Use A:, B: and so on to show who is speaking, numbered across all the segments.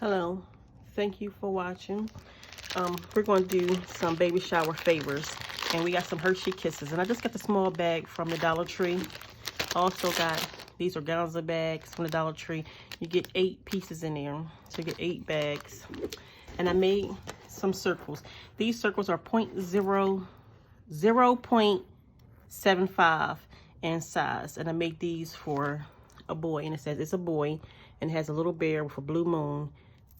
A: Hello, thank you for watching. We're going to do some baby shower favors, and we got some Hershey Kisses, and I just got the small bag from the Dollar Tree. Also got these organza bags from the Dollar Tree. You get 8 pieces in there, so you get 8 bags. And I made some circles. These circles are 0.75 in size, and I made these for a boy, and it says it's a boy, and it has a little bear with a blue moon,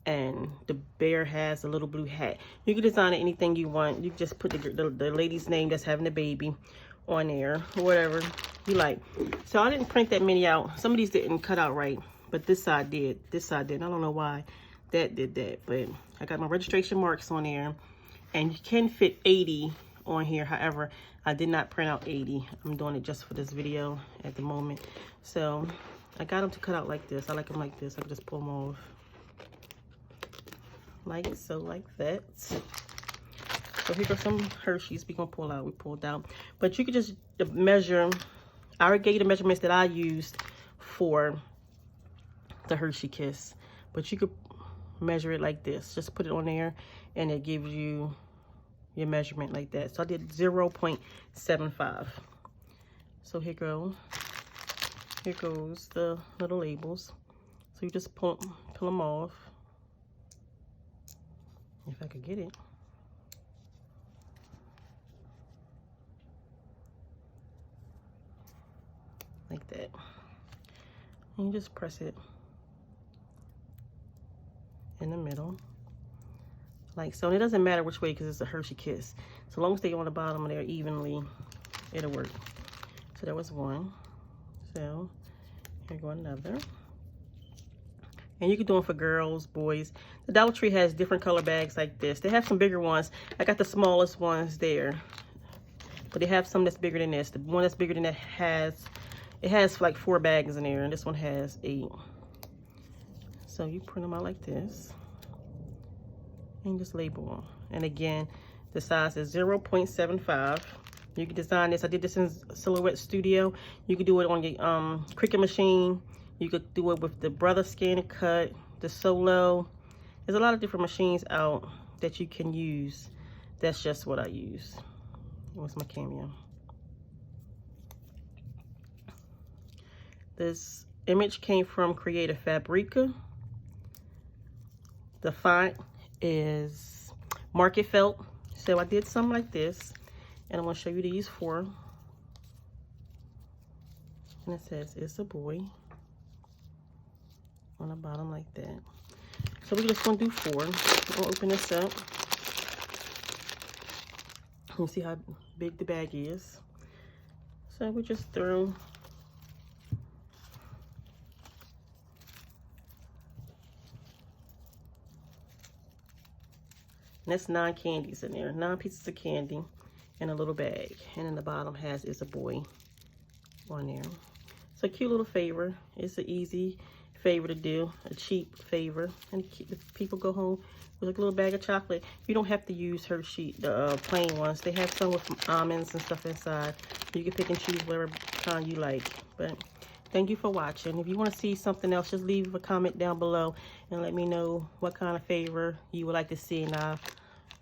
A: and the bear has a little blue hat. You can design it anything you want. You can just put the lady's name that's having the baby on there, or whatever you like. So I didn't print that many out. Some of these didn't cut out right, but this side did. This side didn't. I don't know why that did that, but I got my registration marks on there, and you can fit 80 on here. However, I did not print out 80. I'm doing it just for this video at the moment. So I got them to cut out like this. I like them like this. I can just pull them off like so, like that. So here go some Hershey's. We gonna pull out. We pulled out, but you could just measure. I already gave you the measurements that I used for the Hershey Kiss, but you could measure it like this. Just put it on there, and it gives you your measurement like that. So I did 0.75. So here goes the little labels. So you just pull them off. If I could get it. Like that. And you just press it in the middle. Like so. And it doesn't matter which way because it's a Hershey Kiss. So long as they go on the bottom and they're evenly, it'll work. So that was one. So here go another. And you can do them for girls, boys. The Dollar Tree has different color bags like this. They have some bigger ones. I got the smallest ones there. But they have some that's bigger than this. The one that's bigger than that has like 4 bags in there. And this one has 8. So you print them out like this. And just label them. And again, the size is 0.75. You can design this. I did this in Silhouette Studio. You can do it on your Cricut machine. You could do it with the Brother Scan Cut, the Solo. There's a lot of different machines out that you can use. That's just what I use. What's my cameo? This image came from Creative Fabrica. The font is Market Felt. So I did something like this. And I'm going to show you these 4. And it says, it's a boy. On the bottom like that. So we're just going to do 4. We'll open this up. You see how big the bag is. So we just throw and that's 9 candies in there. 9 pieces of candy in a little bag. And then the bottom has is a boy on there. So cute little favor. It's an easy favor to do, a cheap favor, and people go home with like a little bag of chocolate. You don't have to use Hershey, the plain ones. They have some with almonds and stuff inside. You can pick and choose whatever kind you like. But thank you for watching. If you want to see something else, just leave a comment down below and let me know what kind of favor you would like to see, and I'll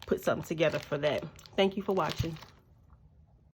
A: put something together for that. Thank you for watching.